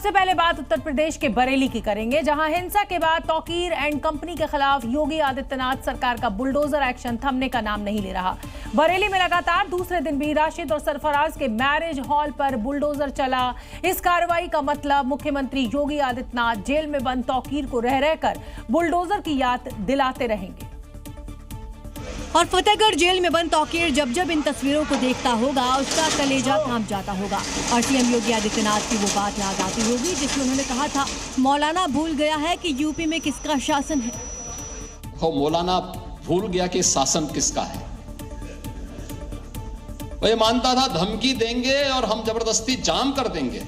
सबसे पहले बात उत्तर प्रदेश के बरेली की करेंगे, जहां हिंसा के बाद तौकीर एंड कंपनी के खिलाफ योगी आदित्यनाथ सरकार का बुलडोजर एक्शन थमने का नाम नहीं ले रहा। बरेली में लगातार दूसरे दिन भी राशिद और सरफराज के मैरिज हॉल पर बुलडोजर चला। इस कार्रवाई का मतलब मुख्यमंत्री योगी आदित्यनाथ जेल में बंद तौकीर को रह रहकर बुलडोजर की याद दिलाते रहेंगे। और फतेहगढ़ जेल में बंद तौकीर जब जब इन तस्वीरों को देखता होगा उसका कलेजा थाम जाता होगा। और सीएम योगी आदित्यनाथ की वो बात याद आती होगी जिसमें उन्होंने कहा था, मौलाना भूल गया है कि यूपी में किसका शासन है। मौलाना भूल गया कि शासन किसका है। वो ये मानता था धमकी देंगे और हम जबरदस्ती जाम कर देंगे।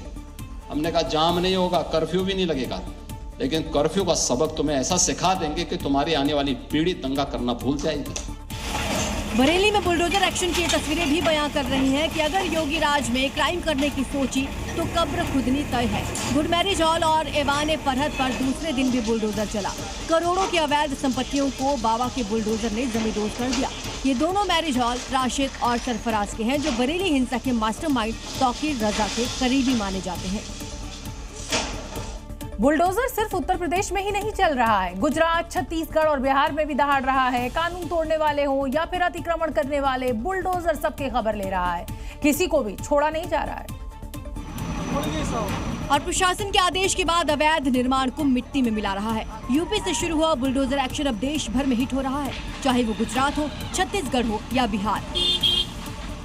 हमने कहा जाम नहीं होगा, कर्फ्यू भी नहीं लगेगा, लेकिन कर्फ्यू का सबक तुम्हें ऐसा सिखा देंगे कि तुम्हारी आने वाली पीढ़ी दंगा करना भूल जाएगी। बरेली में बुलडोजर एक्शन की तस्वीरें भी बयां कर रही हैं कि अगर योगी राज में क्राइम करने की सोची तो कब्र खुदनी तय है। गुड मैरिज हॉल और एवान फरहत पर दूसरे दिन भी बुलडोजर चला। करोड़ों की अवैध संपत्तियों को बाबा के बुलडोजर ने जमींदोज कर दिया। ये दोनों मैरिज हॉल राशिद और सरफराज के हैं, जो बरेली हिंसा के मास्टरमाइंड तौकीर रजा के करीबी माने जाते हैं। बुलडोजर सिर्फ उत्तर प्रदेश में ही नहीं चल रहा है, गुजरात, छत्तीसगढ़ और बिहार में भी दहाड़ रहा है। कानून तोड़ने वाले हो या फिर अतिक्रमण करने वाले, बुलडोजर सबकी खबर ले रहा है। किसी को भी छोड़ा नहीं जा रहा है। और प्रशासन के आदेश के बाद अवैध निर्माण को मिट्टी में मिला रहा है। यूपी से शुरू हुआ बुलडोजर एक्शन अब देश भर में हिट हो रहा है, चाहे वो गुजरात हो, छत्तीसगढ़ हो या बिहार।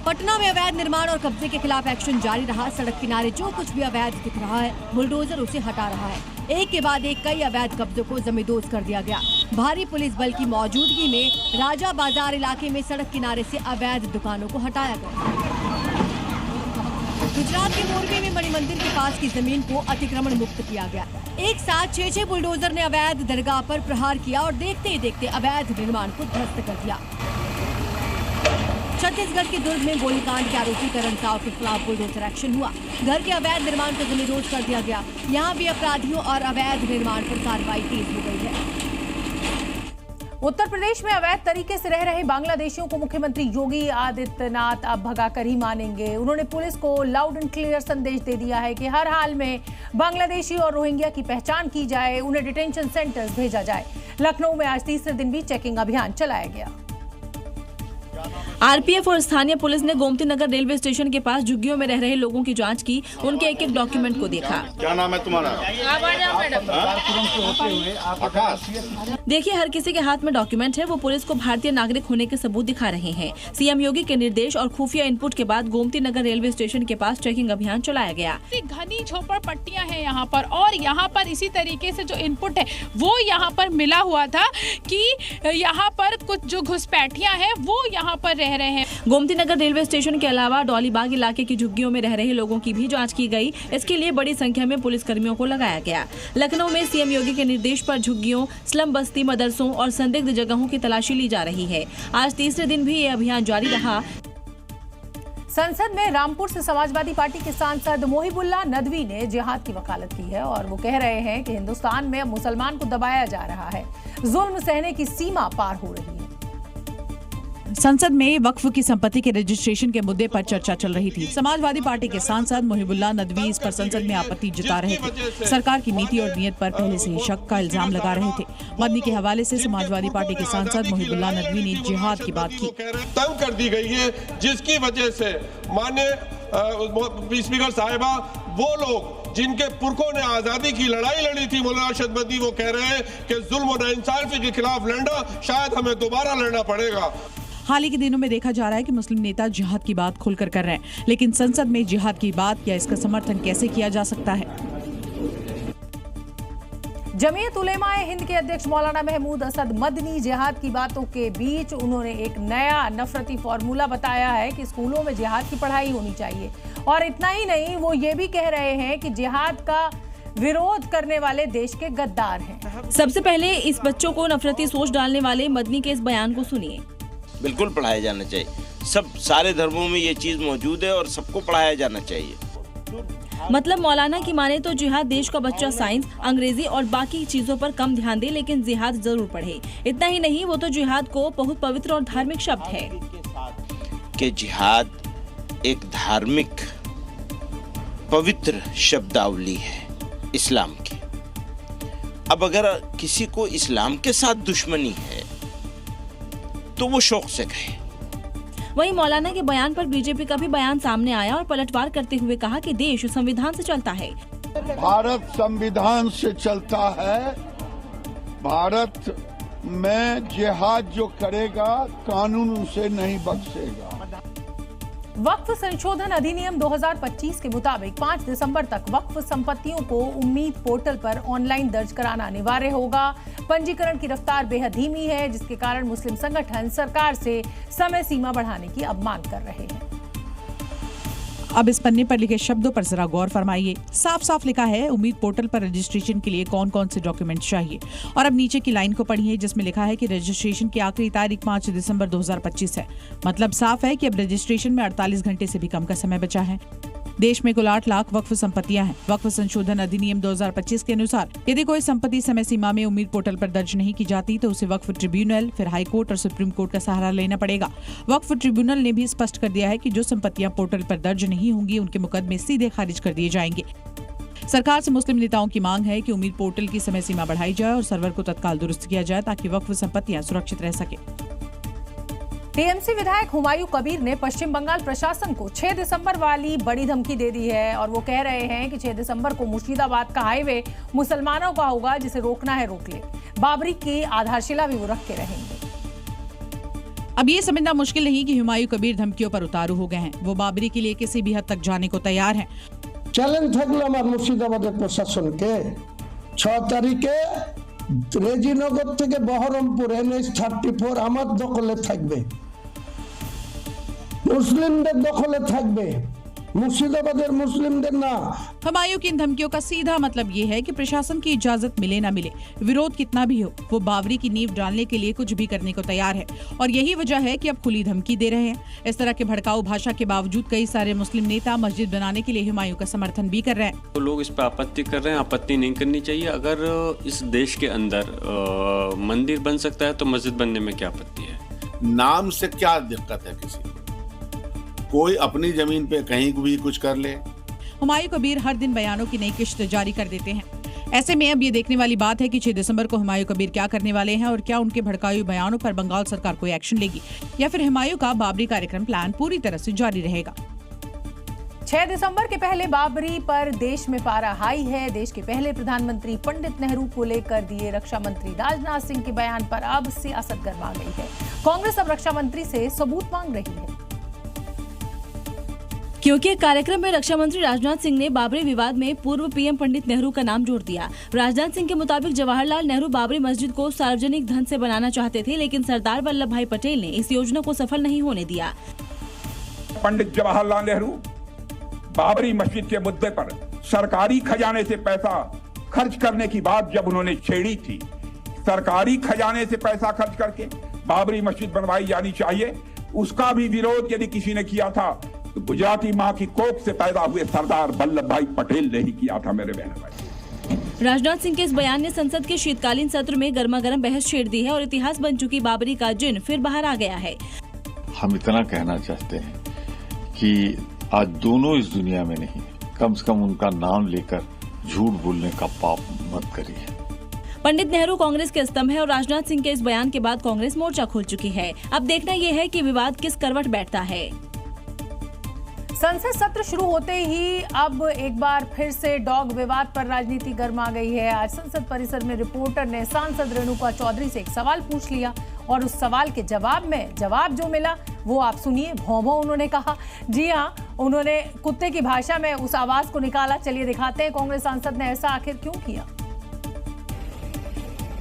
पटना में अवैध निर्माण और कब्जे के खिलाफ एक्शन जारी रहा। सड़क किनारे जो कुछ भी अवैध दिख रहा है, बुलडोजर उसे हटा रहा है। एक के बाद एक कई अवैध कब्जों को जमींदोज कर दिया गया। भारी पुलिस बल की मौजूदगी में राजा बाजार इलाके में सड़क किनारे से अवैध दुकानों को हटाया गया। गुजरात के मोरबी में मणि मंदिर के पास की जमीन को अतिक्रमण मुक्त किया गया। एक साथ 6 बुलडोजर ने अवैध दरगाह पर प्रहार किया और देखते ही देखते अवैध निर्माण को ध्वस्त कर दिया। छत्तीसगढ़ के दुर्ग में गोलीकांड के आरोपी करण साव के खिलाफ बुलडोजर एक्शन हुआ। घर के अवैध निर्माण को जमींदोज कर दिया गया। यहाँ भी अपराधियों और अवैध निर्माण पर कार्रवाई तेज हो गई है। उत्तर प्रदेश में अवैध तरीके से रह रहे बांग्लादेशियों को मुख्यमंत्री योगी आदित्यनाथ अब भगाकर ही मानेंगे। उन्होंने पुलिस को लाउड एंड क्लियर संदेश दे दिया है कि हर हाल में बांग्लादेशी और रोहिंग्या की पहचान की जाए, उन्हें डिटेंशन सेंटर्स भेजा जाए। लखनऊ में आज तीसरे दिन भी चेकिंग अभियान चलाया गया। आरपीएफ और स्थानीय पुलिस ने गोमती नगर रेलवे स्टेशन के पास झुग्गियों में रह रहे लोगों की जांच की, उनके एक एक डॉक्यूमेंट को देखा। क्या नाम है तुम्हारा? देखिए, हर किसी के हाथ में डॉक्यूमेंट है। वो पुलिस को भारतीय नागरिक होने के सबूत दिखा रहे हैं। सीएम योगी के निर्देश और खुफिया इनपुट के बाद गोमती नगर रेलवे स्टेशन के पास चेकिंग अभियान चलाया गया। घनी झोपड़पट्टियां हैं यहाँ पर, और यहाँ पर इसी तरीके से जो इनपुट है वो यहाँ पर मिला हुआ था कि यहाँ पर कुछ जो घुसपैठियां हैं वो यहाँ पर रह रहे हैं। गोमती नगर रेलवे स्टेशन के अलावा डॉलीबाग इलाके की झुग्गियों में रह रहे लोगों की भी जांच की गई। इसके लिए बड़ी संख्या में पुलिस कर्मियों को लगाया गया। लखनऊ में सीएम योगी के निर्देश पर झुग्गियों, स्लम बस्ती, मदरसों और संदिग्ध जगहों की तलाशी ली जा रही है। आज तीसरे दिन भी ये अभियान जारी रहा। संसद में रामपुर से समाजवादी पार्टी के सांसद मोहिबुल्लाह नदवी ने जिहाद की वकालत की है और वो कह रहे हैं कि हिंदुस्तान में अब मुसलमान को दबाया जा रहा है, जुल्म सहने की सीमा पार हो रही है। संसद में वक्फ की संपत्ति के रजिस्ट्रेशन के मुद्दे पर चर्चा चल रही थी। समाजवादी पार्टी के सांसद मोहिबुल्लाह नदवी इस पर संसद में आपत्ति जता रहे थे। सरकार की नीति और नीयत पर पहले से ही शक का इल्जाम लगा रहे थे। मदनी के हवाले से समाजवादी पार्टी के सांसद मोहिबुल्लाह नदवी ने जिहाद की बात की। तंग कर दी गई है, जिसकी वजह से माननीय स्पीकर साहिबा, वो लोग जिनके पुरखों ने आजादी की लड़ाई लड़ी थी, मौलाना अरशद मदनी, वो कह रहे हैं कि जुल्म और नाइंसाफी के खिलाफ लड़ना शायद हमें दोबारा लड़ना पड़ेगा। हाल ही के दिनों में देखा जा रहा है कि मुस्लिम नेता जिहाद की बात खुलकर कर रहे हैं, लेकिन संसद में जिहाद की बात या इसका समर्थन कैसे किया जा सकता है? जमीयत उलेमाए हिंद के अध्यक्ष मौलाना महमूद असद मदनी जिहाद की बातों के बीच उन्होंने एक नया नफरती फॉर्मूला बताया है कि स्कूलों में जिहाद की पढ़ाई होनी चाहिए। और इतना ही नहीं, वो ये भी कह रहे हैं कि जिहाद का विरोध करने वाले देश के गद्दार हैं। सबसे पहले इस बच्चों को नफरती सोच डालने वाले मदनी के इस बयान को सुनिए। बिल्कुल पढ़ाया जाना चाहिए। सब सारे धर्मों में ये चीज मौजूद है और सबको पढ़ाया जाना चाहिए। मतलब मौलाना की माने तो जिहाद देश का बच्चा साइंस, अंग्रेजी और बाकी चीजों पर कम ध्यान दे, लेकिन जिहाद जरूर पढ़े। इतना ही नहीं, वो तो जिहाद को बहुत पवित्र और धार्मिक शब्द है कि जिहाद एक धार्मिक पवित्र शब्दावली है। इस्लाम की। अब अगर किसी को इस्लाम के साथ दुश्मनी है तो वो शौक से कहे। वहीं मौलाना के बयान पर बीजेपी का भी बयान सामने आया और पलटवार करते हुए कहा कि देश संविधान से चलता है। भारत संविधान से चलता है। भारत में जिहाद जो करेगा कानून उसे नहीं बख्शेगा। वक्फ संशोधन अधिनियम 2025 के मुताबिक 5 दिसंबर तक वक्फ संपत्तियों को उम्मीद पोर्टल पर ऑनलाइन दर्ज कराना अनिवार्य होगा। पंजीकरण की रफ्तार बेहद धीमी है, जिसके कारण मुस्लिम संगठन सरकार से समय सीमा बढ़ाने की अब मांग कर रहे हैं। अब इस पन्ने पर लिखे शब्दों पर जरा गौर फरमाइए। साफ साफ लिखा है उम्मीद पोर्टल पर रजिस्ट्रेशन के लिए कौन कौन से डॉक्यूमेंट चाहिए। और अब नीचे की लाइन को पढ़िए जिसमें लिखा है कि रजिस्ट्रेशन की आखिरी तारीख 5 दिसंबर 2025 है। मतलब साफ है कि अब रजिस्ट्रेशन में 48 घंटे से भी कम का समय बचा है। देश में कुल 8 लाख वक्फ संपत्तियां हैं। वक्फ संशोधन अधिनियम 2025 के अनुसार यदि कोई संपत्ति समय सीमा में उम्मीद पोर्टल पर दर्ज नहीं की जाती तो उसे वक्फ ट्रिब्यूनल, फिर हाई कोर्ट और सुप्रीम कोर्ट का सहारा लेना पड़ेगा। वक्फ ट्रिब्यूनल ने भी स्पष्ट कर दिया है कि जो संपत्तियां पोर्टल पर दर्ज नहीं होंगी उनके मुकदमे सीधे खारिज कर दिए जाएंगे। सरकार से मुस्लिम नेताओं की मांग है कि उम्मीद पोर्टल की समय सीमा बढ़ाई जाए और सर्वर को तत्काल दुरुस्त किया जाए ताकि वक्फ संपत्तियां सुरक्षित रह सके। टीएमसी विधायक हुमायूं कबीर ने पश्चिम बंगाल प्रशासन को 6 दिसंबर वाली बड़ी धमकी दे दी है और वो कह रहे हैं कि 6 दिसंबर को मुर्शिदाबाद का हाईवे मुसलमानों का होगा, जिसे रोकना है रोक ले। बाबरी की आधारशिला भी वो रख के रहेंगे। अब ये समझना मुश्किल नहीं कि हुमायूं कबीर धमकियों पर उतारू हो गए हैं। वो बाबरी के लिए किसी भी हद तक जाने को तैयार हैं। चैलेंज থাকলো আমার মুর্শিদাবাদের প্রশাসনকে 6 তারিখে রেজিনগর থেকে বহরমপুর NH-34 আমার দখলে থাকবে, মুসলিমদের দখলে থাকবে, मुर्शिदाबाद मुस्लिमদের না। हुमायूं की इन धमकियों का सीधा मतलब ये है कि प्रशासन की इजाजत मिले ना मिले, विरोध कितना भी हो, वो बाबरी की नींव डालने के लिए कुछ भी करने को तैयार है। और यही वजह है कि अब खुली धमकी दे रहे हैं। इस तरह के भड़काऊ भाषा के बावजूद कई सारे मुस्लिम नेता मस्जिद बनाने के लिए हुमायूं का समर्थन भी कर रहे हैं। तो लोग इस पर आपत्ति कर रहे हैं। आपत्ति नहीं करनी चाहिए। अगर इस देश के अंदर मंदिर बन सकता है तो मस्जिद बनने में क्या आपत्ति है? नाम से क्या दिक्कत है? किसी कोई अपनी जमीन पे कहीं भी कुछ कर ले। हुमायूं कबीर हर दिन बयानों की नई किश्त जारी कर देते हैं। ऐसे में अब ये देखने वाली बात है कि 6 दिसंबर को हुमायूं कबीर क्या करने वाले हैं और क्या उनके भड़काऊ बयानों पर बंगाल सरकार कोई एक्शन लेगी या फिर हुमायूं का बाबरी कार्यक्रम प्लान पूरी तरह से जारी रहेगा। 6 दिसंबर के पहले बाबरी पर देश में पारा हाई है। देश के पहले प्रधानमंत्री पंडित नेहरू को लेकर दिए रक्षा मंत्री राजनाथ सिंह के बयान पर अब सियासत गर्मा गई है। कांग्रेस अब रक्षा मंत्री से सबूत मांग रही है, क्योंकि कार्यक्रम में रक्षा मंत्री राजनाथ सिंह ने बाबरी विवाद में पूर्व पीएम पंडित नेहरू का नाम जोड़ दिया। राजनाथ सिंह के मुताबिक जवाहरलाल नेहरू बाबरी मस्जिद को सार्वजनिक धन से बनाना चाहते थे, लेकिन सरदार वल्लभ भाई पटेल ने इस योजना को सफल नहीं होने दिया। पंडित जवाहरलाल नेहरू बाबरी मस्जिद के मुद्दे पर सरकारी खजाने से पैसा खर्च करने की बात जब उन्होंने छेड़ी थी, सरकारी खजाने से पैसा खर्च करके बाबरी मस्जिद बनवाई जानी चाहिए, उसका भी विरोध यदि किसी ने किया था तो गुजराती माँ की कोख से पैदा हुए सरदार वल्लभ भाई पटेल ने ही किया था। मेरे बहन भाई, राजनाथ सिंह के इस बयान ने संसद के शीतकालीन सत्र में गर्मागर्म बहस छेड़ दी है और इतिहास बन चुकी बाबरी का जिन फिर बाहर आ गया है। हम इतना कहना चाहते हैं कि आज दोनों इस दुनिया में नहीं, कम से कम उनका नाम लेकर झूठ बोलने का पाप मत करिए। पंडित नेहरू कांग्रेस के स्तंभ है और राजनाथ सिंह के इस बयान के बाद कांग्रेस मोर्चा खोल चुकी है। अब देखना यह है कि विवाद किस करवट बैठता है। संसद सत्र शुरू होते ही अब एक बार फिर से डॉग विवाद पर राजनीति गर्मा गई है। आज संसद परिसर में रिपोर्टर ने सांसद रेणुका चौधरी से एक सवाल पूछ लिया और उस सवाल के जवाब जो मिला वो आप सुनिए। भौं भौं उन्होंने कहा। जी हाँ, उन्होंने कुत्ते की भाषा में उस आवाज को निकाला। चलिए दिखाते हैं कांग्रेस सांसद ने ऐसा आखिर क्यों किया।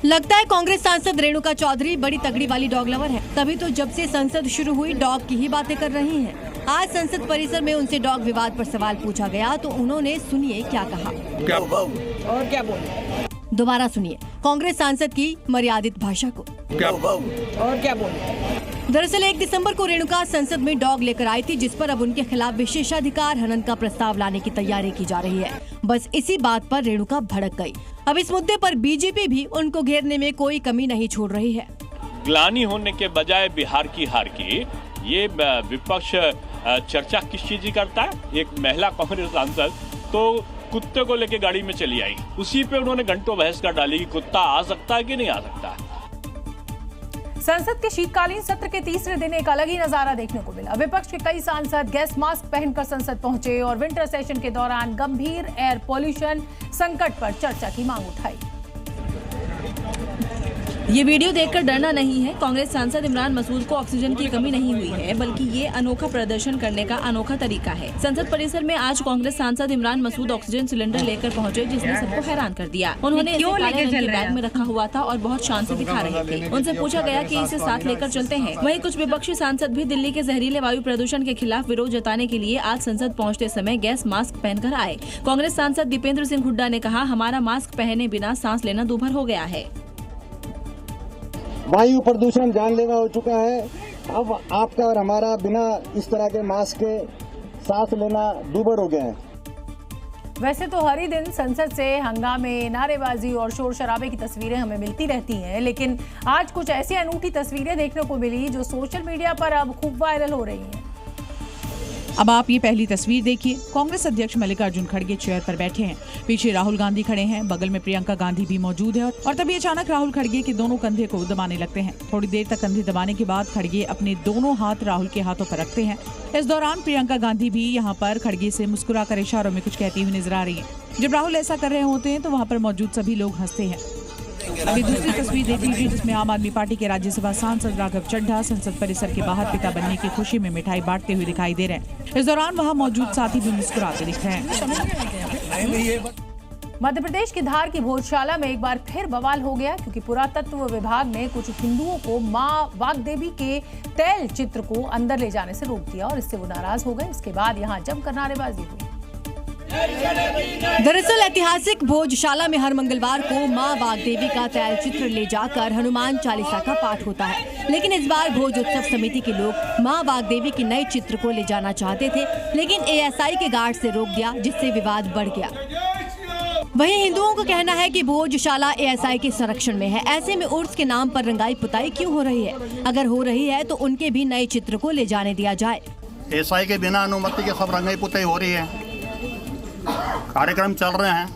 लगता है कांग्रेस सांसद रेणुका चौधरी बड़ी तगड़ी वाली डॉग लवर है, तभी तो जब से संसद शुरू हुई डॉग की ही बातें कर रही हैं। आज संसद परिसर में उनसे डॉग विवाद पर सवाल पूछा गया तो उन्होंने सुनिए क्या कहा। और क्या बोले? दोबारा सुनिए कांग्रेस सांसद की मर्यादित भाषा को। और क्या बोले? दरअसल 1 दिसंबर को रेणुका संसद में डॉग लेकर आई थी, जिस पर अब उनके खिलाफ विशेषाधिकार हनन का प्रस्ताव लाने की तैयारी की जा रही है। बस इसी बात पर रेणुका भड़क गई। अब इस मुद्दे पर बीजेपी भी उनको घेरने में कोई कमी नहीं छोड़ रही है। ग्लानि होने के बजाय बिहार की हार की ये विपक्ष चर्चा किस चीज की करता है? एक महिला कांग्रेस सांसद तो कुत्ते को लेके गाड़ी में चली आई। उसी पे उन्होंने घंटों बहस कर डाली कि कुत्ता आ सकता है कि नहीं आ सकता। संसद के शीतकालीन सत्र के तीसरे दिन एक अलग ही नजारा देखने को मिला। विपक्ष के कई सांसद गैस मास्क पहनकर संसद पहुंचे और विंटर सेशन के दौरान गंभीर एयर पॉल्यूशन संकट पर चर्चा की मांग उठाई। ये वीडियो देखकर डरना नहीं है। कांग्रेस सांसद इमरान मसूद को ऑक्सीजन की कमी नहीं हुई है, बल्कि ये अनोखा प्रदर्शन करने का अनोखा तरीका है। संसद परिसर में आज कांग्रेस सांसद इमरान मसूद ऑक्सीजन सिलेंडर लेकर पहुंचे, जिसने सबको हैरान कर दिया। उन्होंने इसे काले रंग के बैग में रखा हुआ था और बहुत शान से दिखा रहे थे। उनसे पूछा गया कि इसे साथ लेकर चलते हैं। वहीं कुछ विपक्षी सांसद भी दिल्ली के जहरीले वायु प्रदूषण के खिलाफ विरोध जताने के लिए आज संसद पहुँचते समय गैस मास्क पहनकर आए। कांग्रेस सांसद दीपेंद्र सिंह हुड्डा ने कहा, हमारा मास्क पहने बिना सांस लेना दूभर हो गया है। वायु प्रदूषण जानलेवा हो चुका है। अब आपका और हमारा बिना इस तरह के मास्क के सांस लेना दूभर हो गया है। वैसे तो हर ही दिन संसद से हंगामे, नारेबाजी और शोर शराबे की तस्वीरें हमें मिलती रहती हैं, लेकिन आज कुछ ऐसी अनूठी तस्वीरें देखने को मिली जो सोशल मीडिया पर अब खूब वायरल हो रही हैं। अब आप ये पहली तस्वीर देखिए। कांग्रेस अध्यक्ष मल्लिकार्जुन खड़गे चेयर पर बैठे हैं, पीछे राहुल गांधी खड़े हैं, बगल में प्रियंका गांधी भी मौजूद है और तभी अचानक राहुल खड़गे के दोनों कंधे को दबाने लगते हैं। थोड़ी देर तक कंधे दबाने के बाद खड़गे अपने दोनों हाथ राहुल के हाथों पर रखते हैं। इस दौरान प्रियंका गांधी भी यहाँ पर खड़गे से मुस्कुराकर इशारों में कुछ कहती हुई नजर आ रही है। जब राहुल ऐसा कर रहे होते हैं तो वहाँ पर मौजूद सभी लोग हंसते हैं। अभी दूसरी तस्वीर देख लीजिए, जिसमें आम आदमी पार्टी के राज्यसभा सांसद राघव चड्ढा संसद परिसर के बाहर पिता बनने की खुशी में मिठाई बांटते हुए दिखाई दे रहे हैं। इस दौरान वहां मौजूद साथी भी मुस्कुराते दिख रहे हैं। मध्य प्रदेश की धार की भोजशाला में एक बार फिर बवाल हो गया, क्योंकि पुरातत्व विभाग ने कुछ हिंदुओं को मां वाग्देवी के तैल चित्र को अंदर ले जाने से रोक दिया और इससे वो नाराज हो गए। इसके बाद यहाँ जमकर नारेबाजी हुई। दरअसल ऐतिहासिक भोजशाला में हर मंगलवार को मां वाग्देवी का तैल चित्र ले जाकर हनुमान चालीसा का पाठ होता है, लेकिन इस बार भोज उत्सव समिति के लोग मां वाग्देवी के नए चित्र को ले जाना चाहते थे, लेकिन एएसआई के गार्ड से रोक दिया, जिससे विवाद बढ़ गया। वहीं हिंदुओं का कहना है कि भोजशाला एएसआई के संरक्षण में है, ऐसे में उर्स के नाम पर रंगाई पुताई क्यों हो रही है? अगर हो रही है तो उनके भी नए चित्र को ले जाने दिया जाए। एएसआई के बिना अनुमति के सब रंगाई पुताई हो रही है, कार्यक्रम चल रहे हैं,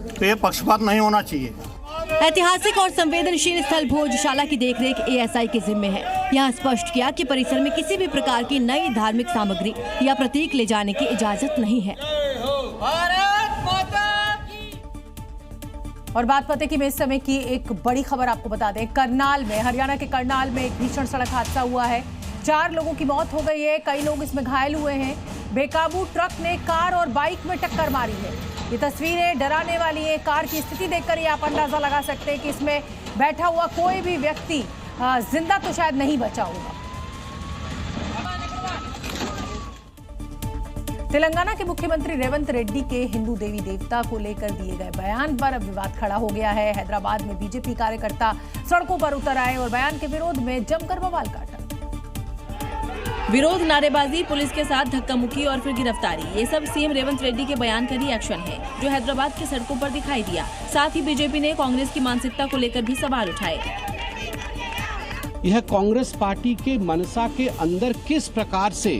तो ये पक्षपात नहीं होना चाहिए। ऐतिहासिक और संवेदनशील स्थल भोजशाला की देखरेख एएसआई के जिम्मे है। यहाँ स्पष्ट किया कि परिसर में किसी भी प्रकार की नई धार्मिक सामग्री या प्रतीक ले जाने की इजाजत नहीं है। और बात पते की इस समय की एक बड़ी खबर आपको बता दें, करनाल में, हरियाणा के करनाल में एक भीषण सड़क हादसा हुआ है। 4 लोगों की मौत हो गई है, कई लोग इसमें घायल हुए हैं। बेकाबू ट्रक ने कार और बाइक में टक्कर मारी है। ये तस्वीरें डराने वाली है। कार की स्थिति देखकर ये आप अंदाजा लगा सकते हैं कि इसमें बैठा हुआ कोई भी व्यक्ति जिंदा तो शायद नहीं बचा होगा। तेलंगाना के मुख्यमंत्री रेवंत रेड्डी के हिंदू देवी देवता को लेकर दिए गए बयान पर अब विवाद खड़ा हो गया है। हैदराबाद में बीजेपी कार्यकर्ता सड़कों पर उतर आए और बयान के विरोध में जमकर बवाल काटा। विरोध, नारेबाजी, पुलिस के साथ धक्का मुक्की और फिर गिरफ्तारी, ये सब सीएम रेवंत रेड्डी के बयान का रिएक्शन है, जो हैदराबाद के सड़कों पर दिखाई दिया। साथ ही बीजेपी ने कांग्रेस की मानसिकता को लेकर भी सवाल उठाए। यह कांग्रेस पार्टी के मनसा के अंदर किस प्रकार से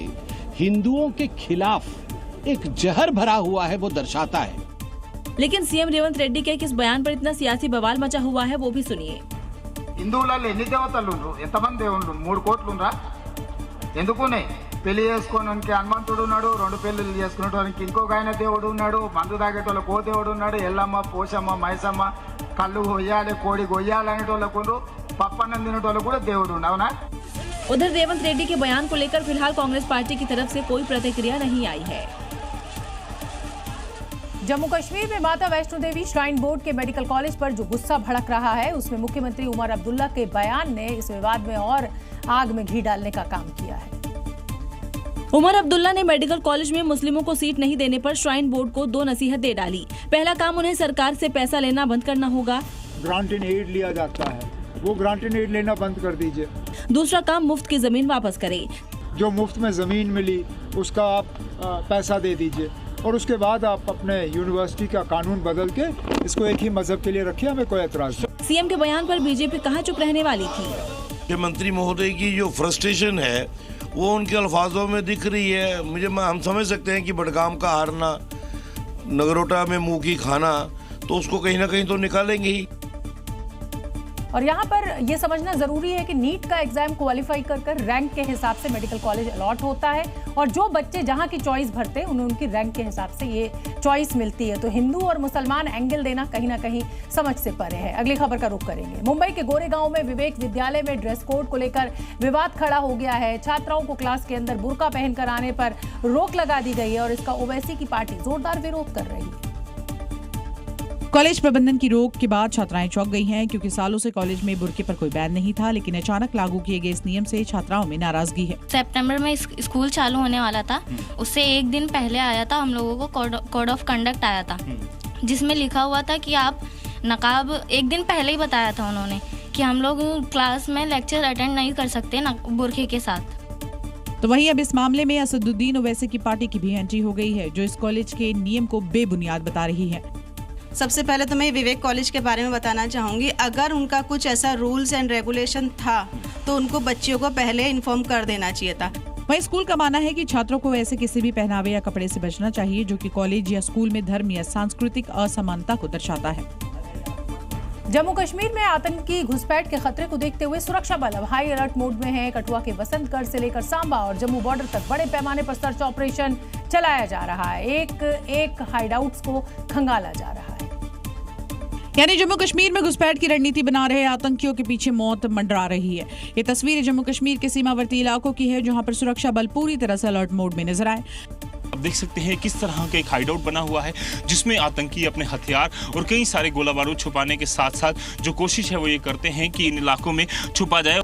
हिंदुओं के खिलाफ एक जहर भरा हुआ है वो दर्शाता है। लेकिन सीएम रेवंत रेड्डी के किस बयान पर इतना सियासी बवाल मचा हुआ है वो भी सुनिए। హిందువులలో ఎన్ని దేవతలు ఉండ్రు, ఎంతమంది దేవుళ్ళు? 3 కోట్లు ఉండ్రా? ఎందుకునే పెళ్లి చేసుకోవడానికి హనుమంతుడు ఉన్నాడు, 2 పెళ్లిళ్ళు చేసుకునేటోనికి ఇంకొక ఆయన దేవుడు ఉన్నాడు, మందు తాగేటోళ్ళకి ఓ దేవుడు ఉన్నాడు, ఎల్లమ్మ, పోషమ్మ, మైసమ్మ, కళ్ళు గొయ్యాలి, కోడి గొయ్యాలి అనేటోళ్ళకు, పప్పన్నం తినేటోళ్ళకు కూడా దేవుడు ఉండు, అవునా? उधर रेवंत रेड्डी के बयान को लेकर फिलहाल कांग्रेस पार्टी की तरफ से कोई प्रतिक्रिया नहीं आई है। जम्मू कश्मीर में माता वैष्णो देवी श्राइन बोर्ड के मेडिकल कॉलेज पर जो गुस्सा भड़क रहा है, उसमें मुख्यमंत्री उमर अब्दुल्ला के बयान ने इस विवाद में और आग में घी डालने का काम किया है। उमर अब्दुल्ला ने मेडिकल कॉलेज में मुस्लिमों को सीट नहीं देने पर श्राइन बोर्ड को 2 नसीहत दे डाली। पहला काम, उन्हें सरकार से पैसा लेना बंद करना होगा। ग्रांट इन एड लिया जाता है, वो ग्रांट इन एड लेना बंद कर दीजिए। दूसरा काम, मुफ्त की जमीन वापस करें। जो मुफ्त में जमीन मिली उसका आप पैसा दे दीजिए और उसके बाद आप अपने यूनिवर्सिटी का कानून बदल के इसको एक ही मजहब के लिए रखिए, हमें कोई एतराज नहीं। सीएम के बयान पर बीजेपी कहाँ चुप रहने वाली थी। मुख्यमंत्री महोदय की जो फ्रस्ट्रेशन है वो उनके अल्फाजों में दिख रही है। हम समझ सकते हैं कि बडगाम का हारना नगरोटा में मुंह की खाना, तो उसको कहीं ना कहीं तो निकालेंगे ही। और यहाँ पर यह समझना जरूरी है कि नीट का एग्जाम क्वालिफाई कर रैंक के हिसाब से मेडिकल कॉलेज अलॉट होता है, और जो बच्चे जहाँ की चॉइस भरते हैं उन्हें उनकी रैंक के हिसाब से ये चॉइस मिलती है। तो हिंदू और मुसलमान एंगल देना कहीं ना कहीं समझ से परे है। अगली खबर का रुख करेंगे। मुंबई के गोरेगांव में विवेक विद्यालय में ड्रेस कोड को लेकर विवाद खड़ा हो गया है। छात्राओं को क्लास के अंदर बुर्का पहनकर आने पर रोक लगा दी गई है और इसका ओवैसी की पार्टी जोरदार विरोध कर रही है। कॉलेज प्रबंधन की रोक के बाद छात्राएं चौंक गई हैं, क्योंकि सालों से कॉलेज में बुर्के पर कोई बैन नहीं था, लेकिन अचानक लागू किए गए इस नियम से छात्राओं में नाराजगी है। सितंबर में स्कूल चालू होने वाला था, उससे एक दिन पहले आया था हम लोगों को कोड ऑफ कंडक्ट आया था, जिसमें लिखा हुआ था कि आप नकाब, एक दिन पहले ही बताया था उन्होंने कि हम लोग क्लास में लेक्चर अटेंड नहीं कर सकते बुर्के के साथ। तो वहीं अब इस मामले में असदुद्दीन ओवैसी की पार्टी की भी एंट्री हो गई है, जो इस कॉलेज के नियम को बेबुनियाद बता रही है। सबसे पहले तो मैं विवेक कॉलेज के बारे में बताना चाहूँगी, अगर उनका कुछ ऐसा रूल्स एंड रेगुलेशन था तो उनको बच्चियों को पहले इन्फॉर्म कर देना चाहिए था। वहीं स्कूल का मानना है कि छात्रों को ऐसे किसी भी पहनावे या कपड़े से बचना चाहिए जो कि कॉलेज या स्कूल में धर्म या सांस्कृतिक असमानता को दर्शाता है। जम्मू कश्मीर में आतंकी घुसपैठ के खतरे को देखते हुए सुरक्षा बल अब हाई अलर्ट मोड में है। कठुआ के वसंतगढ़ से लेकर सांबा और जम्मू बॉर्डर तक बड़े पैमाने पर सर्च ऑपरेशन चलाया जा रहा है। एक हाइडआउट्स को खंगाला जा रहा है। यानी जम्मू कश्मीर में घुसपैठ की रणनीति बना रहे आतंकियों के पीछे मौत मंडरा रही है। ये तस्वीर जम्मू कश्मीर के सीमावर्ती इलाकों की है, जहां पर सुरक्षा बल पूरी तरह से अलर्ट मोड में नजर आए। आप देख सकते हैं किस तरह का एक हाइडआउट बना हुआ है, जिसमें आतंकी अपने हथियार और कई सारे गोला बारूद छुपाने के साथ साथ जो कोशिश है वो ये करते हैं कि इन इलाकों में छुपा जाए।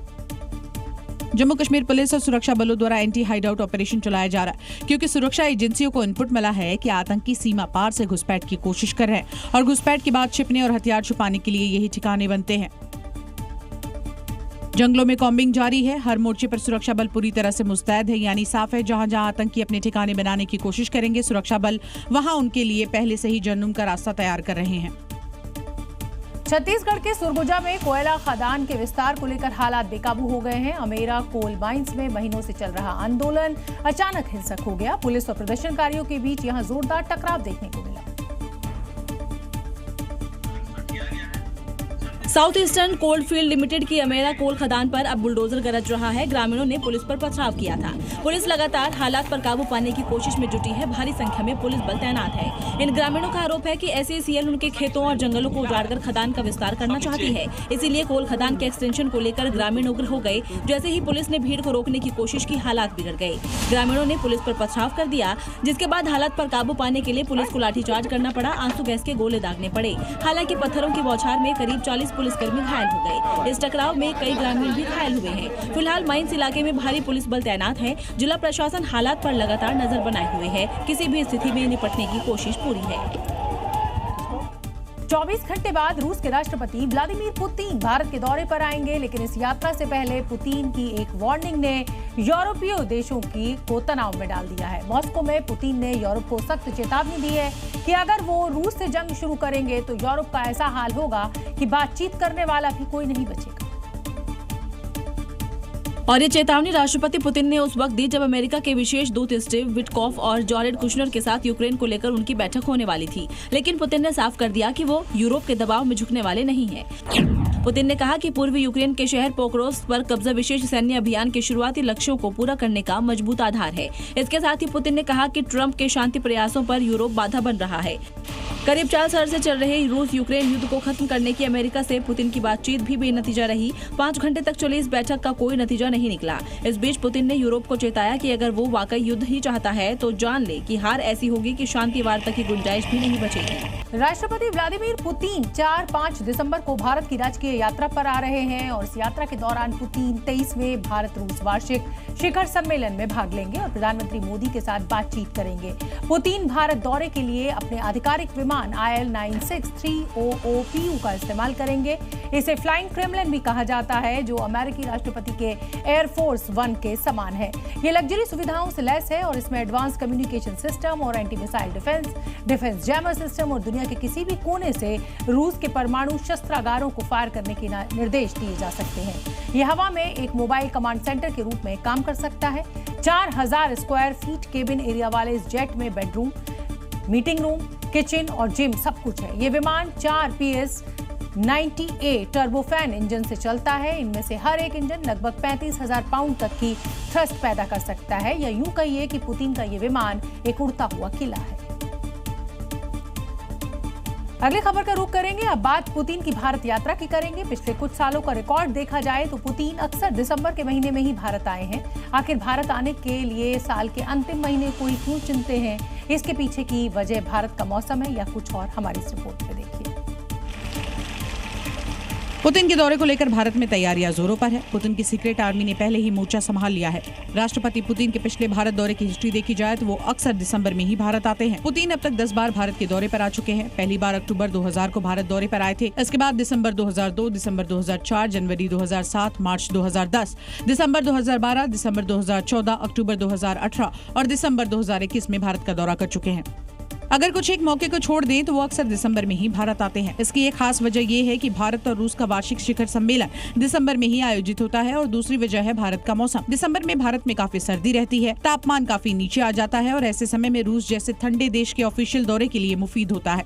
जम्मू कश्मीर पुलिस और सुरक्षा बलों द्वारा एंटी हाइडआउट ऑपरेशन चलाया जा रहा है, क्योंकि सुरक्षा एजेंसियों को इनपुट मिला है कि आतंकी सीमा पार से घुसपैठ की कोशिश कर रहे हैं और घुसपैठ के बाद छिपने और हथियार छुपाने के लिए यही ठिकाने बनते हैं। जंगलों में कॉम्बिंग जारी है। हर मोर्चे पर सुरक्षा बल पूरी तरह से मुस्तैद है, यानी साफ है जहां जहां आतंकी अपने ठिकाने बनाने की कोशिश करेंगे, सुरक्षा बल वहां उनके लिए पहले से ही जन्नुम का रास्ता तैयार कर रहे हैं। छत्तीसगढ़ के सुरगुजा में कोयला खदान के विस्तार को लेकर हालात बेकाबू हो गए हैं। अमेरा कोल माइंस में महीनों से चल रहा आंदोलन अचानक हिंसक हो गया। पुलिस और प्रदर्शनकारियों के बीच यहां जोरदार टकराव देखने को मिला। साउथ ईस्टर्न कोलफील्ड लिमिटेड की अमेरा कोल खदान पर अब बुलडोजर गरज रहा है। ग्रामीणों ने पुलिस पर पथराव किया था। पुलिस लगातार हालात पर काबू पाने की कोशिश में जुटी है। भारी संख्या में पुलिस बल तैनात है। इन ग्रामीणों का आरोप है कि एसईसीएल उनके खेतों और जंगलों को उजाड़कर खदान का विस्तार करना चाहती है, इसीलिए कोल खदान के एक्सटेंशन को लेकर ग्रामीण उग्र हो गए। जैसे ही पुलिस ने भीड़ को रोकने की कोशिश की, हालात बिगड़ गए। ग्रामीणों ने पुलिस पर पथराव कर दिया, जिसके बाद हालात पर काबू पाने के लिए पुलिस को लाठीचार्ज करना पड़ा। आंसू गैस के गोले दागने पड़े। हालांकि पत्थरों की बौछार में करीब 40 पुलिसकर्मी घायल हो गए। इस टकराव में कई ग्रामीण भी घायल हुए हैं। फिलहाल माइंस इलाके में भारी पुलिस बल तैनात है। जिला प्रशासन हालात पर लगातार नजर बनाए हुए है। किसी भी स्थिति में निपटने की कोशिश पूरी है। 24 घंटे बाद रूस के राष्ट्रपति व्लादिमीर पुतिन भारत के दौरे पर आएंगे, लेकिन इस यात्रा से पहले पुतिन की एक वार्निंग ने यूरोपीय देशों को तनाव में डाल दिया है। मॉस्को में पुतिन ने यूरोप को सख्त चेतावनी दी है कि अगर वो रूस से जंग शुरू करेंगे तो यूरोप का ऐसा हाल होगा कि बातचीत करने वाला भी कोई नहीं बचेगा। और ये चेतावनी राष्ट्रपति पुतिन ने उस वक्त दी जब अमेरिका के विशेष दूत स्टीव विटकॉफ और जॉरेड कुशनर के साथ यूक्रेन को लेकर उनकी बैठक होने वाली थी। लेकिन पुतिन ने साफ कर दिया कि वो यूरोप के दबाव में झुकने वाले नहीं हैं। पुतिन ने कहा कि पूर्वी यूक्रेन के शहर पोक्रोव्स्क पर कब्जा विशेष सैन्य अभियान के शुरुआती लक्ष्यों को पूरा करने का मजबूत आधार है। इसके साथ ही पुतिन ने कहा कि ट्रंप के शांति प्रयासों पर यूरोप बाधा बन रहा है। करीब 4 साल से चल रहे रूस यूक्रेन युद्ध को खत्म करने की अमेरिका से पुतिन की बातचीत भी बेनतीजा रही। 5 घंटे तक चली इस बैठक का कोई नतीजा नहीं निकला। इस बीच पुतिन ने यूरोप को चेताया कि अगर वो वाकई युद्ध ही चाहता है तो जान ले कि हार ऐसी होगी कि शांति वार्ता की गुंजाइश भी नहीं बचेगी। राष्ट्रपति व्लादिमीर पुतिन 4-5 दिसंबर को भारत की राजकीय यात्रा पर आ रहे हैं और इस यात्रा के दौरान पुतिन 23वें भारत रूस वार्षिक शिखर सम्मेलन में भाग लेंगे और प्रधानमंत्री मोदी के साथ बातचीत करेंगे। पुतिन भारत दौरे के लिए अपने आधिकारिक विमान IL-96-300PU का इस्तेमाल करेंगे। इसे फ्लाइंग क्रेमलिन भी कहा जाता है, जो अमेरिकी राष्ट्रपति के एयरफोर्स 1 के समान है। ये लग्जरी सुविधाओं से लैस है और इसमें एडवांस कम्युनिकेशन सिस्टम और anti missile defence jammer system और दुनिया के किसी भी कोने से रूस के परमाणु शस्त्रागारों को फायर करने के निर्देश दिए जा सकते हैं। यह हवा में एक मोबाइल कमांड सेंटर के रूप में काम कर सकता है। 4000 स्क्वायर फीट केबिन एरिया वाले इस जेट में बेडरूम, मीटिंग रूम, किचन और जिम सब कुछ है। ये विमान 4 PS-90A टर्बोफैन इंजन से चलता है। इनमें से हर एक इंजन लगभग 35,000 पाउंड तक की थ्रस्ट पैदा कर सकता है, या यूं कहिए कि पुतिन का ये विमान एक उड़ता हुआ किला है। अगली खबर का रुख करेंगे। अब बात पुतिन की भारत यात्रा की करेंगे। पिछले कुछ सालों का रिकॉर्ड देखा जाए तो पुतिन अक्सर दिसंबर के महीने में ही भारत आए हैं। आखिर भारत आने के लिए साल के अंतिम महीने को ही क्यों चुनते हैं? इसके पीछे की वजह भारत का मौसम है या कुछ और? हमारी इस रिपोर्ट में देखिए। पुतिन के दौरे को लेकर भारत में तैयारियां जोरों पर है। पुतिन की सीक्रेट आर्मी ने पहले ही मोर्चा संभाल लिया है। राष्ट्रपति पुतिन के पिछले भारत दौरे की हिस्ट्री देखी जाए तो वो अक्सर दिसंबर में ही भारत आते हैं। पुतिन अब तक 10 बार भारत के दौरे पर आ चुके हैं। पहली बार अक्टूबर 2000 को भारत दौरे पर आए थे। इसके बाद दिसंबर 2002, दिसंबर 2004, जनवरी 2007, मार्च 2010, दिसंबर 2012, दिसंबर 2014, अक्टूबर 2018 और दिसंबर 2021 में भारत का दौरा कर चुके हैं। अगर कुछ एक मौके को छोड़ दें तो वो अक्सर दिसंबर में ही भारत आते हैं। इसकी एक खास वजह ये है कि भारत और रूस का वार्षिक शिखर सम्मेलन दिसंबर में ही आयोजित होता है और दूसरी वजह है भारत का मौसम। दिसंबर में भारत में काफी सर्दी रहती है, तापमान काफी नीचे आ जाता है और ऐसे समय में रूस जैसे ठंडे देश के ऑफिशियल दौरे के लिए मुफीद होता है।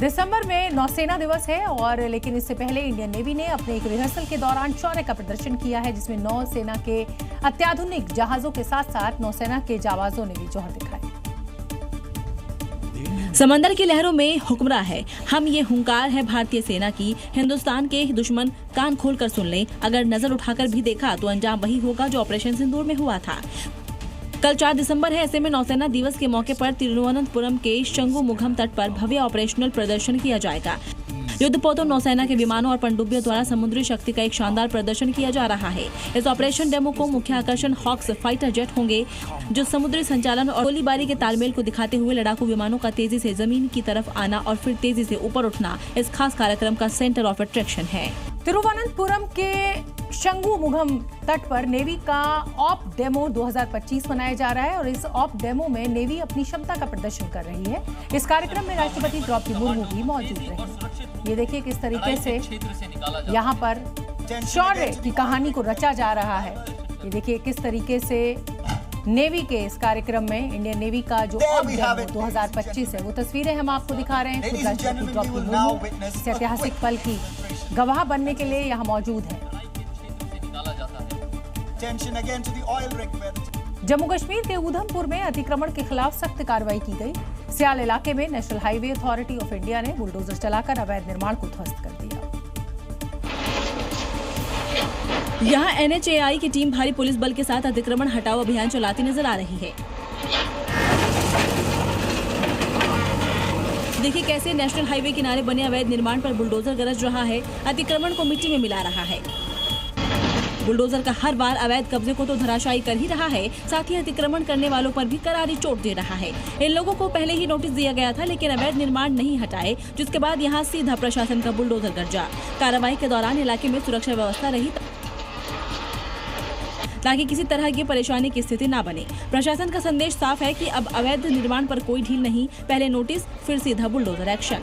दिसंबर में नौसेना दिवस है और लेकिन इससे पहले इंडियन नेवी ने अपने एक रिहर्सल के दौरान शौर्य का प्रदर्शन किया है, जिसमें नौसेना के अत्याधुनिक जहाजों के साथ साथ नौसेना के जाबाजों ने भी जौहर दिखाए। समंदर की लहरों में हुक्मरां है हम, ये हुंकार है भारतीय सेना की। हिंदुस्तान के दुश्मन कान खोलकर सुन लें, अगर नजर उठाकर भी देखा तो अंजाम वही होगा जो ऑपरेशन सिंदूर में हुआ था। कल 4 दिसंबर है। ऐसे में नौसेना दिवस के मौके पर तिरुवनंतपुरम के शंगुमुखम तट पर भव्य ऑपरेशनल प्रदर्शन किया जाएगा। युद्धपोतों, नौसेना के विमानों और पनडुब्बियों द्वारा समुद्री शक्ति का एक शानदार प्रदर्शन किया जा रहा है। इस ऑपरेशन डेमो को मुख्य आकर्षण हॉक्स फाइटर जेट होंगे, जो समुद्री संचालन और गोलीबारी के तालमेल को दिखाते हुए लड़ाकू विमानों का तेजी से जमीन की तरफ आना और फिर तेजी से ऊपर उठना इस खास कार्यक्रम का सेंटर ऑफ अट्रैक्शन है। तिरुवनंतपुरम के शंगुमुखम तट पर नेवी का ऑप डेमो 2025 मनाया जा रहा है और इस ऑप डेमो में नेवी अपनी क्षमता का प्रदर्शन कर रही है। इस कार्यक्रम में राष्ट्रपति द्रौपदी मुर्मू भी मौजूद रहे। ये देखिए किस तरीके से यहाँ पर शौर्य की कहानी को रचा जा रहा है। ये देखिए किस तरीके से नेवी के इस कार्यक्रम में इंडियन नेवी का जो ऑप डेमो 2025 है वो तस्वीरें हम आपको दिखा रहे हैं। खुद राष्ट्रपति द्रौपदी मुर्मू इस ऐतिहासिक पल की गवाह बनने के लिए यहाँ मौजूद है। जम्मू कश्मीर के उधमपुर में अतिक्रमण के खिलाफ सख्त कार्रवाई की गई। सियाल इलाके में national highway authority of India ने बुलडोजर चलाकर अवैध निर्माण को ध्वस्त कर दिया। यहाँ NHAI की टीम भारी पुलिस बल के साथ अतिक्रमण हटाओ अभियान चलाती नजर आ रही है। देखिए कैसे नेशनल हाईवे किनारे बने अवैध निर्माण पर बुलडोजर गरज रहा है, अतिक्रमण को मिट्टी में मिला रहा है। बुलडोजर का हर बार अवैध कब्जे को तो धराशायी कर ही रहा है, साथ ही अतिक्रमण करने वालों पर भी करारी चोट दे रहा है। इन लोगों को पहले ही नोटिस दिया गया था, लेकिन अवैध निर्माण नहीं हटाए, जिसके बाद यहाँ सीधा प्रशासन का बुलडोजर गरजा। कार्रवाई के दौरान इलाके में सुरक्षा व्यवस्था रही ताकि किसी तरह की परेशानी की स्थिति न बने। प्रशासन का संदेश साफ है कि अब अवैध निर्माण पर कोई ढील नहीं, पहले नोटिस फिर सीधा बुलडोजर एक्शन।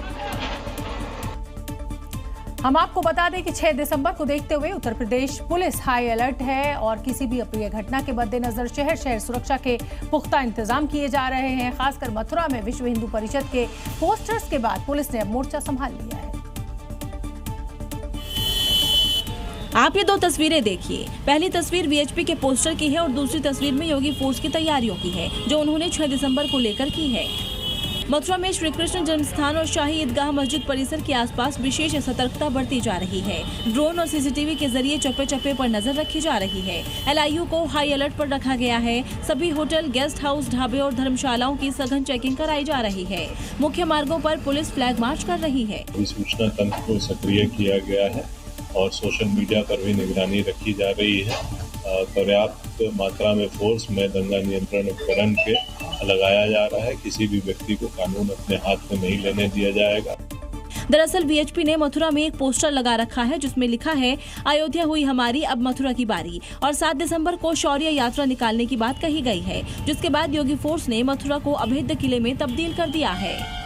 हम आपको बता दें कि 6 दिसंबर को देखते हुए Uttar Pradesh police high alert है और किसी भी अप्रिय घटना के मद्देनजर शहर शहर सुरक्षा के पुख्ता इंतजाम किए जा रहे हैं। खासकर मथुरा में विश्व हिंदू परिषद के पोस्टर्स के बाद पुलिस ने अब मोर्चा संभाल लिया है। आप ये 2 तस्वीरें देखिए। पहली तस्वीर VHP के पोस्टर की है और दूसरी तस्वीर में योगी फोर्स की तैयारियों की है, जो उन्होंने 6 दिसंबर को लेकर की है। मथुरा में श्री कृष्ण जन्मस्थान और शाही ईदगाह मस्जिद परिसर के आसपास विशेष सतर्कता बरती जा रही है। ड्रोन और CCTV के जरिए चप्पे चप्पे पर नजर रखी जा रही है। LIU को हाई अलर्ट पर रखा गया है। सभी होटल, गेस्ट हाउस, ढाबे और धर्मशालाओं की सघन चेकिंग कराई जा रही है। मुख्य मार्गों पर पुलिस फ्लैग मार्च कर रही है। सूचना तंत्र को सक्रिय किया गया है और सोशल मीडिया पर भी निगरानी रखी जा रही है। पर्याप्त मात्रा में फोर्स में दंगा नियंत्रण उपकरण के लगाया जा रहा है। किसी भी व्यक्ति को कानून अपने हाथ में नहीं लेने दिया जाएगा। दरअसल VHP ने मथुरा में एक पोस्टर लगा रखा है जिसमें लिखा है, अयोध्या हुई हमारी, अब मथुरा की बारी। और 7 दिसंबर को शौर्य यात्रा निकालने की बात कही गई है, जिसके बाद योगी फोर्स ने मथुरा को अभेद्य किले में तब्दील कर दिया है।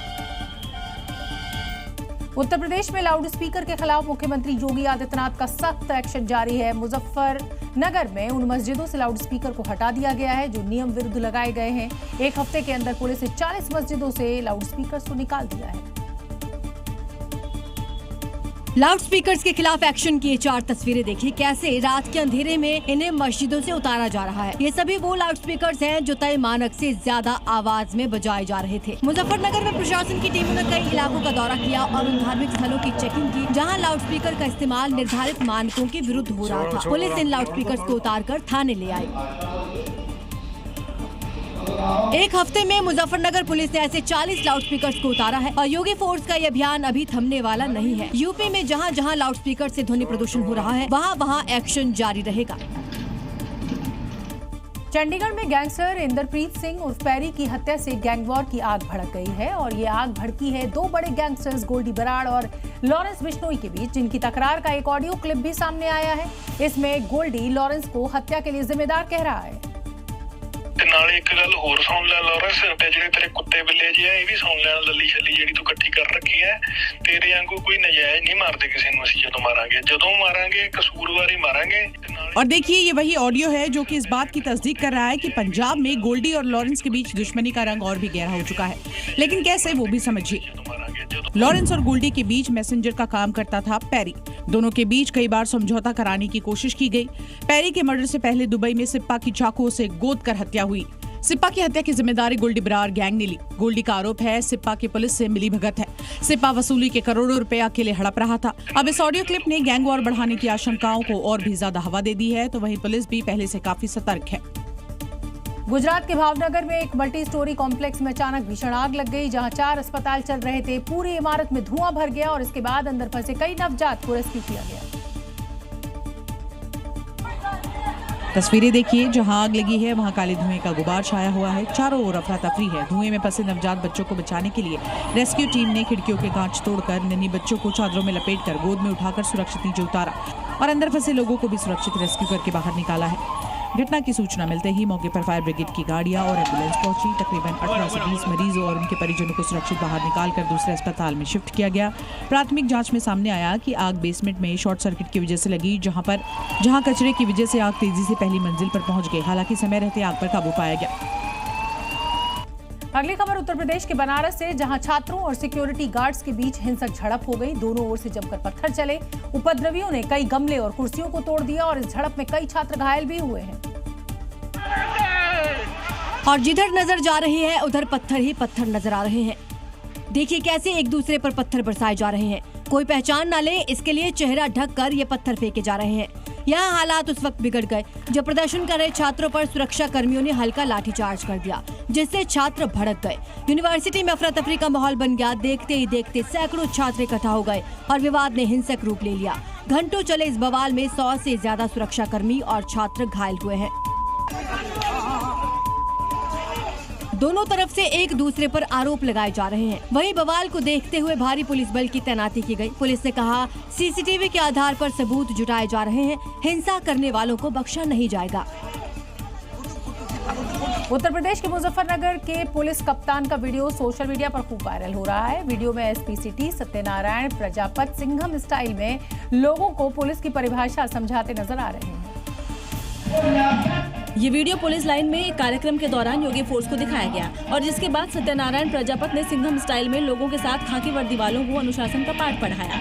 उत्तर प्रदेश में लाउड स्पीकर के खिलाफ मुख्यमंत्री योगी आदित्यनाथ का सख्त एक्शन जारी है। नगर में उन मस्जिदों से लाउडस्पीकर को हटा दिया गया है जो नियम विरुद्ध लगाए गए हैं। एक हफ्ते के अंदर पुलिस ने 40 मस्जिदों से लाउडस्पीकर को निकाल दिया है। लाउडस्पीकर्स के खिलाफ एक्शन की ये 4 तस्वीरें देखिए, कैसे रात के अंधेरे में इन्हें मस्जिदों से उतारा जा रहा है। ये सभी वो लाउडस्पीकर्स हैं जो तय मानक से ज्यादा आवाज में बजाए जा रहे थे। मुजफ्फरनगर में प्रशासन की टीमों ने कई इलाकों का दौरा किया और उन धार्मिक स्थलों की चेकिंग की जहां लाउडस्पीकर का इस्तेमाल निर्धारित मानकों के विरुद्ध हो रहा था। पुलिस इन लाउडस्पीकर्स को उतारकर थाने ले आई। एक हफ्ते में मुजफ्फरनगर पुलिस ने ऐसे 40 लाउडस्पीकर्स को उतारा है और योगी फोर्स का ये अभियान अभी थमने वाला नहीं है। यूपी में जहां जहां लाउडस्पीकर से ध्वनि प्रदूषण हो रहा है वहां वहां एक्शन जारी रहेगा। चंडीगढ़ में गैंगस्टर इंद्रप्रीत सिंह उर्फ पैरी की हत्या से गैंग वॉर की आग भड़क गई है और ये आग भड़की है 2 बड़े गैंगस्टर्स गोल्डी बराड़ और लॉरेंस बिश्नोई के बीच, जिनकी तकरार का एक ऑडियो क्लिप भी सामने आया है। इसमें गोल्डी लॉरेंस को हत्या के लिए जिम्मेदार कह रहा है। नाले एक गल होर सुन ले लॉरेंस, ते जेडे तेरे कुत्ते बिल्ले जे है ये भी सुन लेना, लली छली जेडी तू इकट्ठी कर रखी है, तेरे वांगू कोई नजायज नहीं मारते किसी नूं। असीं जदों मारांगे कसूरवारी मारांगे। और देखिए ये वही ऑडियो है जो कि इस बात की तस्दीक कर रहा है कि पंजाब में गोल्डी और लॉरेंस के बीच दुश्मनी का रंग और भी गहरा हो चुका है। लेकिन कैसे, वो भी समझिए। लॉरेंस और गोल्डी के बीच मैसेंजर का काम करता था पैरी। दोनों के बीच कई बार समझौता कराने की कोशिश की गई। पैरी के मर्डर से पहले दुबई में सिप्पा की चाकुओं से गोद कर हत्या हुई। सिप्पा की हत्या की जिम्मेदारी गोल्डी बराड़ गैंग ने ली। गोल्डी का आरोप है सिप्पा की पुलिस से मिली भगत है। सिप्पा वसूली के करोड़ों रुपए अकेले हड़प रहा था। अब इस ऑडियो क्लिप ने गैंग वॉर बढ़ाने की आशंकाओं को और भी ज्यादा हवा दे दी है, तो वहीं पुलिस भी पहले से काफी सतर्क है। गुजरात के भावनगर में एक मल्टी स्टोरी कॉम्प्लेक्स में अचानक भीषण आग लग गई, जहां 4 अस्पताल चल रहे थे। पूरी इमारत में धुआं भर गया और इसके बाद अंदर फंसे कई नवजात को रेस्क्यू किया गया। तस्वीरें देखिए, जहां आग लगी है वहां काले धुएं का गुबार छाया हुआ है। चारों ओर अफरा तफरी है। धुएं में फंसे नवजात बच्चों को बचाने के लिए रेस्क्यू टीम ने खिड़कियों के कांच तोड़कर नन्ही बच्चों को चादरों में लपेटकर गोद में उठाकर सुरक्षित नीचे उतारा और अंदर फंसे लोगों को भी सुरक्षित रेस्क्यू करके बाहर निकाला है। घटना की सूचना मिलते ही मौके पर फायर ब्रिगेड की गाड़ियां और एम्बुलेंस पहुंची। तकरीबन 18 से 20 मरीजों और उनके परिजनों को सुरक्षित बाहर निकालकर दूसरे अस्पताल में शिफ्ट किया गया। प्राथमिक जांच में सामने आया कि आग बेसमेंट में शॉर्ट सर्किट की वजह से लगी, जहां कचरे की वजह से आग तेजी से पहली मंजिल पर पहुंच गई। हालांकि समय रहते आग पर काबू पाया गया। अगली खबर उत्तर प्रदेश के बनारस से, जहां छात्रों और सिक्योरिटी गार्ड्स के बीच हिंसक झड़प हो गई। दोनों ओर से जमकर पत्थर चले। उपद्रवियों ने कई गमले और कुर्सियों को तोड़ दिया और इस झड़प में कई छात्र घायल भी हुए हैं। और जिधर नजर जा रही है उधर पत्थर ही पत्थर नजर आ रहे हैं। देखिए कैसे एक दूसरे पर पत्थर बरसाए जा रहे हैं। कोई पहचान न ले इसके लिए चेहरा ढक कर ये पत्थर फेंके जा रहे हैं। यहाँ हालात उस वक्त बिगड़ गए जब प्रदर्शन कर रहे छात्रों पर सुरक्षा कर्मियों ने हल्का लाठीचार्ज कर दिया, जिससे छात्र भड़क गए। यूनिवर्सिटी में अफरा तफरी का माहौल बन गया। देखते ही देखते सैकड़ों छात्र इकट्ठा हो गए और विवाद ने हिंसक रूप ले लिया। घंटों चले इस बवाल में 100 से ज्यादा सुरक्षा कर्मी और छात्र घायल हुए हैं। दोनों तरफ से एक दूसरे पर आरोप लगाए जा रहे हैं। वहीं बवाल को देखते हुए भारी पुलिस बल की तैनाती की गई। पुलिस ने कहा सीसीटीवी के आधार पर सबूत जुटाए जा रहे हैं। हिंसा करने वालों को बख्शा नहीं जाएगा। उत्तर प्रदेश के मुजफ्फरनगर के पुलिस कप्तान का वीडियो सोशल मीडिया पर खूब वायरल हो रहा है। वीडियो में SP city Satyanarayan Prajapat Singham style में लोगों को पुलिस की परिभाषा समझाते नजर आ रहे हैं। ये वीडियो पुलिस लाइन में एक कार्यक्रम के दौरान योगी फोर्स को दिखाया गया और जिसके बाद सत्यनारायण प्रजापत ने सिंघम स्टाइल में लोगों के साथ खाकी वर्दी वालों को अनुशासन का पाठ पढ़ाया।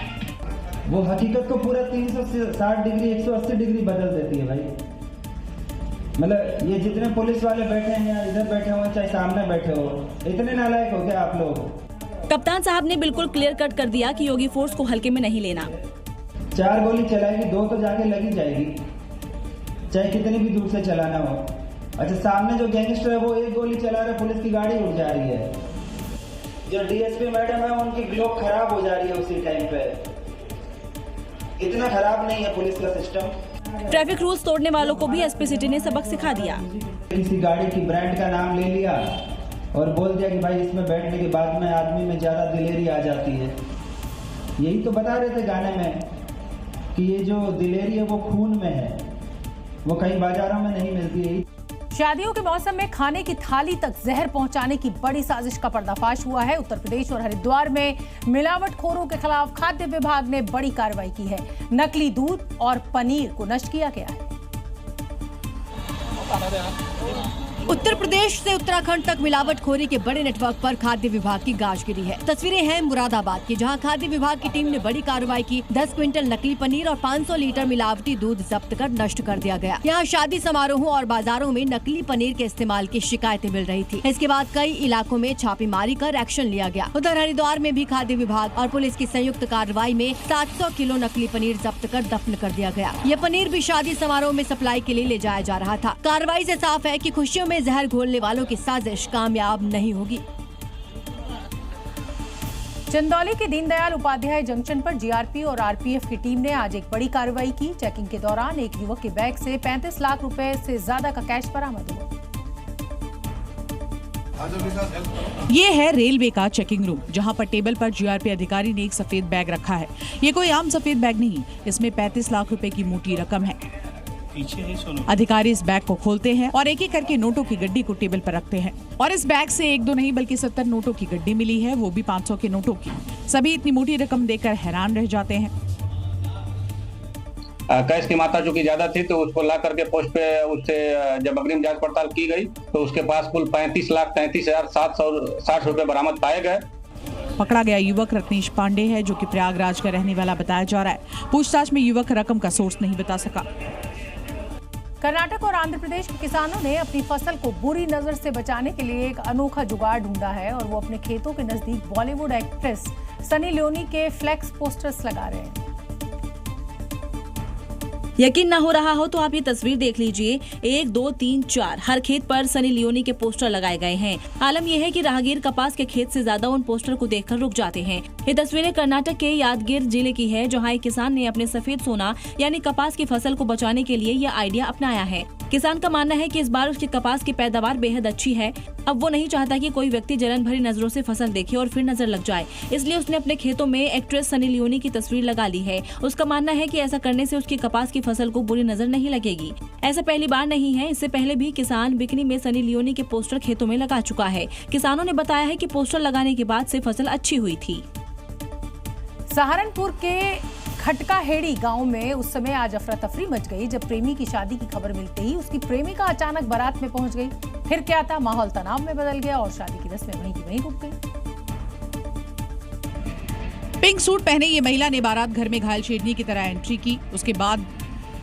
वो हकीकत को पूरा 360 डिग्री 180 डिग्री बदल देती है भाई। मतलब ये जितने पुलिस वाले बैठे हैं या इधर बैठे हो चाहे सामने बैठे हो, इतने नालायक हो क्या आप लोग? कप्तान साहब ने बिल्कुल क्लियर कट कर दिया कि योगी फोर्स को हल्के में नहीं लेना। 4 गोली चलाएगी, 2 तो जाके लगी जाएगी, चाहे कितनी भी दूर से चलाना हो। अच्छा, सामने जो गैंगस्टर है वो 1 गोली चला रहे, पुलिस की गाड़ी उड़ जा रही है। जो डीएसपी मैडम है उनकी ग्लोब खराब हो जा रही है उसी टाइम पे। इतना खराब नहीं है पुलिस का सिस्टम। ट्रैफिक रूल्स तोड़ने वालों को भी एसपी सिटी ने सबक सिखा दिया। किसी गाड़ी की ब्रांड का नाम ले लिया और बोल दिया कि भाई इसमें बैठने के बाद में आदमी में ज्यादा दिलेरी आ जाती है। यही तो बता रहे थे गाने में कि ये जो दिलेरी है वो खून में है, वो कहीं बाजारों में नहीं मिलती है। शादियों के मौसम में खाने की थाली तक जहर पहुंचाने की बड़ी साजिश का पर्दाफाश हुआ है। उत्तर प्रदेश और हरिद्वार में मिलावटखोरों के खिलाफ खाद्य विभाग ने बड़ी कार्रवाई की है। नकली दूध और पनीर को नष्ट किया गया है। उत्तर प्रदेश से उत्तराखंड तक मिलावटखोरी के बड़े नेटवर्क पर खाद्य विभाग की गाज गिरी है। तस्वीरें हैं मुरादाबाद की, जहां खाद्य विभाग की टीम ने बड़ी कार्रवाई की। 10 क्विंटल नकली पनीर और 500 लीटर मिलावटी दूध जब्त कर नष्ट कर दिया गया। यहां शादी समारोहों और बाजारों में नकली पनीर के इस्तेमाल की शिकायतें मिल रही थी। इसके बाद कई इलाकों में छापेमारी कर एक्शन लिया गया। उधर हरिद्वार में भी खाद्य विभाग और पुलिस की संयुक्त कार्रवाई में 700 किलो नकली पनीर जब्त कर दफन कर दिया गया। यह पनीर भी शादी समारोह में सप्लाई के लिए ले जाया जा रहा था। कार्रवाई से साफ है कि खुशियों में जहर घोलने वालों की साजिश कामयाब नहीं होगी। चंदौली के दीनदयाल उपाध्याय जंक्शन पर जीआरपी और आरपीएफ की टीम ने आज एक बड़ी कार्रवाई की। चेकिंग के दौरान एक युवक के बैग से 35 लाख रुपए से ज्यादा का कैश बरामद हुआ। ये है रेलवे का चेकिंग रूम, जहां पर टेबल पर जीआरपी अधिकारी ने एक सफेद बैग रखा है। ये कोई आम सफेद बैग नहीं, इसमें 35 लाख रुपए की मोटी रकम है। अधिकारी इस बैग को खोलते हैं और एक एक करके नोटों की गड्डी को टेबल पर रखते हैं। और इस बैग से 1-2 नहीं बल्कि 70 नोटों की गड्डी मिली है, वो भी 500 के नोटों की। सभी इतनी मोटी रकम देखकर हैरान रह जाते हैं। कैश की मात्रा जो कि ज्यादा थी, तो उसको ला करके पोस्ट पे उससे जब अग्रिम जांच पड़ताल की गई तो उसके पास कुल 35,33,760 रुपए बरामद पाए गए। पकड़ा गया युवक रत्नेश पांडे है, जो कि प्रयागराज का रहने वाला बताया जा रहा है। पूछताछ में युवक रकम का सोर्स नहीं बता सका। कर्नाटक और आंध्र प्रदेश के किसानों ने अपनी फसल को बुरी नजर से बचाने के लिए एक अनोखा जुगाड़ ढूंढा है और वो अपने खेतों के नजदीक बॉलीवुड एक्ट्रेस सनी लियोनी के फ्लेक्स पोस्टर्स लगा रहे हैं। यकीन ना हो रहा हो तो आप ये तस्वीर देख लीजिए। 1, 2, 3, 4 हर खेत पर सनी लियोनी के पोस्टर लगाए गए हैं। आलम यह है कि राहगीर कपास के खेत से ज्यादा उन पोस्टर को देखकर रुक जाते हैं। ये तस्वीरें कर्नाटक के यादगीर जिले की है, जहां एक किसान ने अपने सफेद सोना यानी कपास की फसल को बचाने के लिए यह आइडिया अपनाया है। किसान का मानना है कि इस बार उसकी कपास की पैदावार बेहद अच्छी है। अब वो नहीं चाहता कि कोई व्यक्ति जलन भरी नजरों से फसल देखे और फिर नजर लग जाए, इसलिए उसने अपने खेतों में एक्ट्रेस सनी लियोनी की तस्वीर लगा ली है। उसका मानना है कि ऐसा करने से उसकी कपास की फसल को बुरी नजर नहीं लगेगी। ऐसा पहली बार नहीं है, इससे पहले भी किसान बिकनी में सनी लियोनी के पोस्टर खेतों में लगा चुका है। किसानों ने बताया है कि पोस्टर लगाने के बाद से फसल अच्छी हुई थी। सहारनपुर के खटकाहेड़ी गांव में उस समय आज अफरा तफरी मच गई जब प्रेमी की शादी की खबर मिलते ही उसकी प्रेमिका अचानक बारात में पहुंच गई। फिर क्या था, माहौल तनाव में बदल गया और शादी की रस्में वहीं की वहीं रुक गई। पिंक सूट पहने ये महिला ने बारात घर में घायल शेरनी की तरह एंट्री की। उसके बाद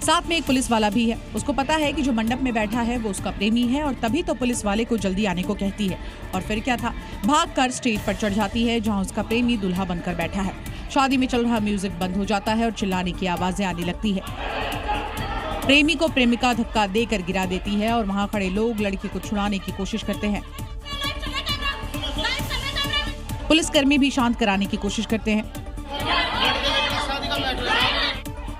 साथ में एक पुलिस वाला भी है। उसको पता है कि जो मंडप में बैठा है वो उसका प्रेमी है और तभी तो पुलिस वाले को जल्दी आने को कहती है। और फिर क्या था, भागकर स्टेज पर चढ़ जाती है जहां उसका प्रेमी दूल्हा बनकर बैठा है। शादी में चल रहा म्यूजिक बंद हो जाता है और चिल्लाने की आवाजें आने लगती है। प्रेमी को प्रेमिका धक्का देकर गिरा देती है और वहां खड़े लोग लड़की को छुड़ाने की कोशिश करते हैं। पुलिसकर्मी भी शांत कराने की कोशिश करते हैं।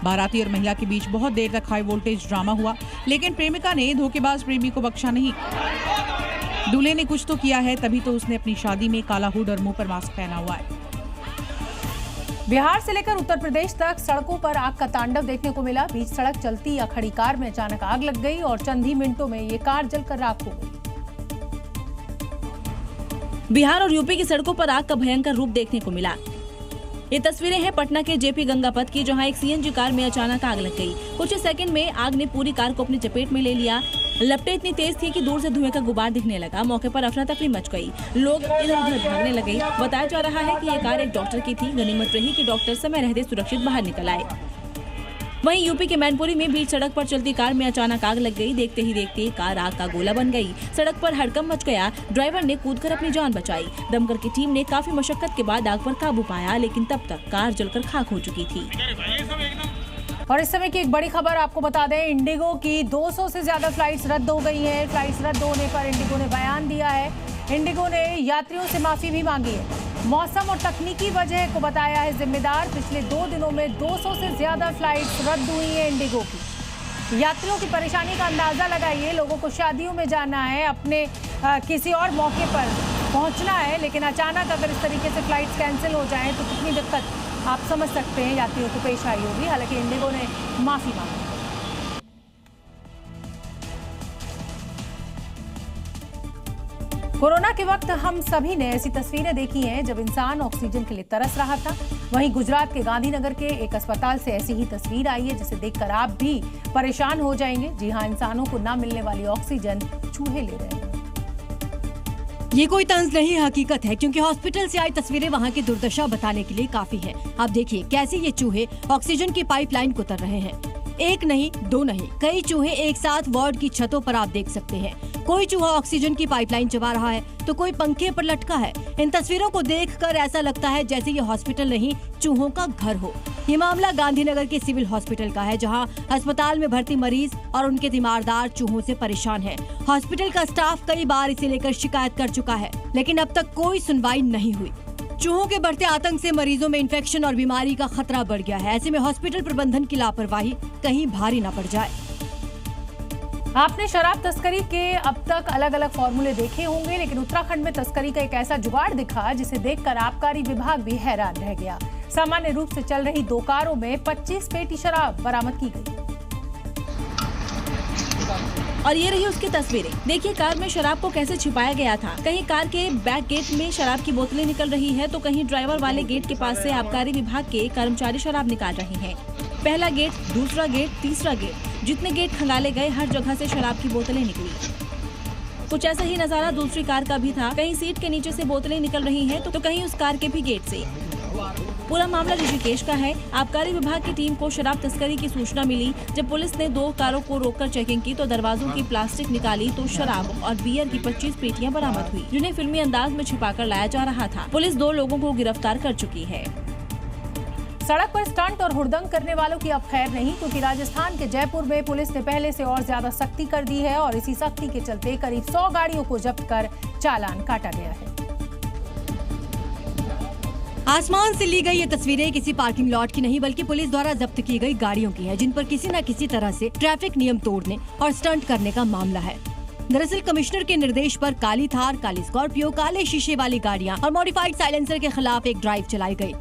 बाराती और महिला के बीच बहुत देर तक हाई वोल्टेज ड्रामा हुआ, लेकिन प्रेमिका ने धोखेबाज प्रेमी को बख्शा नहीं। दूल्हे ने कुछ तो किया है, तभी तो उसने अपनी शादी में काला हुड और मुंह पर मास्क पहना हुआ है। बिहार से लेकर उत्तर प्रदेश तक सड़कों पर आग का तांडव देखने को मिला। बीच सड़क चलती या खड़ी कार में अचानक आग लग गई और चंद ही मिनटों में ये कार जलकर राख हो गई। बिहार और यूपी की सड़कों पर आग का भयंकर रूप देखने को मिला। ये तस्वीरें हैं पटना के जेपी गंगापथ की, जहां एक सीएनजी कार में अचानक आग लग गई। कुछ ही सेकंड में आग ने पूरी कार को अपनी चपेट में ले लिया। लपटें इतनी तेज थी कि दूर से धुएं का गुबार दिखने लगा। मौके पर अफरा तफरी मच गई, लोग इधर उधर भागने लगे। बताया जा रहा है कि ये कार एक डॉक्टर की थी। गनीमत रही कि डॉक्टर समय रहते सुरक्षित बाहर निकल आए। वहीं यूपी के मैनपुरी में बीच सड़क पर चलती कार में अचानक आग लग गई। देखते ही देखते कार आग का गोला बन गई। सड़क पर हड़कंप मच गया। ड्राइवर ने कूदकर अपनी जान बचाई। दमकल की टीम ने काफी मशक्कत के बाद आग पर काबू पाया, लेकिन तब तक कार जलकर खाक हो चुकी थी। और इस समय की एक बड़ी खबर आपको बता दें, इंडिगो की 200 से ज्यादा फ्लाइट्स रद्द हो गई हैं। फ्लाइट्स रद्द होने पर इंडिगो ने बयान दिया है। इंडिगो ने यात्रियों से माफी भी मांगी है। मौसम और तकनीकी वजह को बताया है जिम्मेदार। पिछले 2 दिनों में 200 से ज्यादा फ्लाइट्स रद्द हुई हैं इंडिगो की। यात्रियों की परेशानी का अंदाजा लगाइए। लोगों को शादियों में जाना है, अपने किसी और मौके पर पहुंचना है, लेकिन अचानक अगर इस तरीके से फ्लाइट्स कैंसिल हो जाएं तो कितनी दिक्कत आप समझ सकते हैं यात्रियों को पेश आई होगी। हालांकि इंडिगो ने माफी मांगी। कोरोना के वक्त हम सभी ने ऐसी तस्वीरें देखी हैं जब इंसान ऑक्सीजन के लिए तरस रहा था। वहीं गुजरात के गांधीनगर के एक अस्पताल से ऐसी ही तस्वीर आई है जिसे देखकर आप भी परेशान हो जाएंगे। जी हां, इंसानों को न मिलने वाली ऑक्सीजन चूहे ले रहे हैं। ये कोई तंज नहीं, हकीकत है, क्योंकि हॉस्पिटल से आई तस्वीरें वहाँ की दुर्दशा बताने के लिए काफी है। आप देखिए कैसे ये चूहे ऑक्सीजन की पाइपलाइन को उतर रहे हैं। एक नहीं, दो नहीं, कई चूहे एक साथ वार्ड की छतों पर आप देख सकते हैं। कोई चूहा ऑक्सीजन की पाइपलाइन चबा रहा है तो कोई पंखे पर लटका है। इन तस्वीरों को देखकर ऐसा लगता है जैसे ये हॉस्पिटल नहीं, चूहों का घर हो। ये मामला गांधीनगर के सिविल हॉस्पिटल का है, जहां अस्पताल में भर्ती मरीज और उनके तीमारदार चूहों से परेशान है। हॉस्पिटल का स्टाफ कई बार इसे लेकर शिकायत कर चुका है, लेकिन अब तक कोई सुनवाई नहीं हुई। चूहों के बढ़ते आतंक से मरीजों में इन्फेक्शन और बीमारी का खतरा बढ़ गया है। ऐसे में हॉस्पिटल प्रबंधन की लापरवाही कहीं भारी न पड़ जाए। आपने शराब तस्करी के अब तक अलग अलग फॉर्मूले देखे होंगे, लेकिन उत्तराखंड में तस्करी का एक ऐसा जुगाड़ दिखा जिसे देखकर आबकारी विभाग भी हैरान रह गया। सामान्य रूप से चल रही 2 कारों में 25 पेटी शराब बरामद की गई। और ये रही उसकी तस्वीरें। देखिए कार में शराब को कैसे छिपाया गया था। कहीं कार के बैक गेट में शराब की बोतलें निकल रही है तो कहीं ड्राइवर वाले गेट के पास से आबकारी विभाग के कर्मचारी शराब निकाल रहे हैं। पहला गेट, दूसरा गेट, तीसरा गेट, जितने गेट खंगाले गए हर जगह से शराब की बोतलें निकली। कुछ ऐसा ही नजारा दूसरी कार का भी था। कहीं सीट के नीचे से बोतलें निकल रही हैं तो कहीं उस कार के भी गेट से। पूरा मामला ऋषिकेश का है। आबकारी विभाग की टीम को शराब तस्करी की सूचना मिली। जब पुलिस ने 2 कारों को रोककर चेकिंग की तो दरवाजों की प्लास्टिक निकाली तो शराब और बियर की 25 पेटियां बरामद हुई, जिन्हें फिल्मी अंदाज में छिपाकर लाया जा रहा था। पुलिस 2 लोगों को गिरफ्तार कर चुकी है। सड़क पर स्टंट और हुड़दंग करने वालों की अब खैर नहीं, क्योंकि राजस्थान के जयपुर में पुलिस ने पहले से और ज्यादा सख्ती कर दी है और इसी सख्ती के चलते करीब 100 गाड़ियों को जब्त कर चालान काटा गया है। आसमान से ली गई ये तस्वीरें किसी पार्किंग लॉट की नहीं बल्कि पुलिस द्वारा जब्त की गई गाड़ियों की है, जिन पर किसी न किसी तरह से ट्रैफिक नियम तोड़ने और स्टंट करने का मामला है। दरअसल कमिश्नर के निर्देश पर काली थार, काली स्कॉर्पियो, काले शीशे वाली गाड़ियां और मॉडिफाइड साइलेंसर के खिलाफ एक ड्राइव चलाई गई,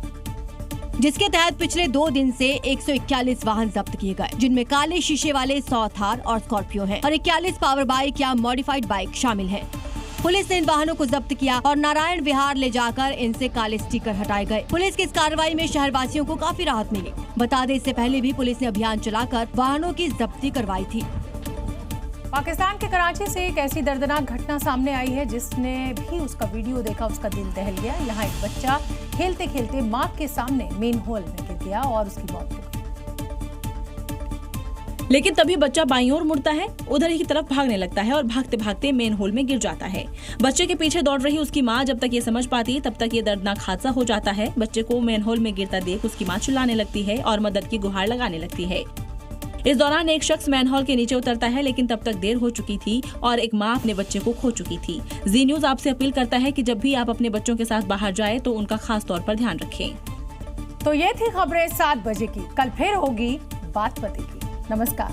जिसके तहत पिछले 2 दिन से 141 वाहन जब्त किए गए, जिनमें काले शीशे वाले 100 थार और स्कॉर्पियो हैं और 41 पावर बाइक या मॉडिफाइड बाइक शामिल हैं। पुलिस ने इन वाहनों को जब्त किया और नारायण विहार ले जाकर इनसे काले स्टिकर हटाए गए। पुलिस की इस कार्रवाई में शहरवासियों को काफी राहत मिली। बता दें, इससे पहले भी पुलिस ने अभियान चलाकर वाहनों की जब्ती करवाई थी। पाकिस्तान के कराची से एक ऐसी दर्दनाक घटना सामने आई है जिसने भी उसका वीडियो देखा उसका दिल दहल गया। यहाँ एक बच्चा खेलते खेलते मां के सामने मेन होल में गिर गया और उसकी मौत हो गई। लेकिन तभी बच्चा बाईं ओर मुड़ता है, उधर ही तरफ भागने लगता है और भागते भागते मेन होल में गिर जाता है। बच्चे के पीछे दौड़ रही उसकी मां जब तक ये समझ पाती तब तक ये दर्दनाक हादसा हो जाता है। बच्चे को मेन होल में गिरता देख उसकी मां चिल्लाने लगती है और मदद की गुहार लगाने लगती है। इस दौरान एक शख्स मैनहोल के नीचे उतरता है, लेकिन तब तक देर हो चुकी थी और एक मां अपने बच्चे को खो चुकी थी। जी न्यूज आपसे अपील करता है कि जब भी आप अपने बच्चों के साथ बाहर जाएं तो उनका खास तौर पर ध्यान रखें। तो ये थी खबरें 7 बजे की। कल फिर होगी बात पते की। नमस्कार।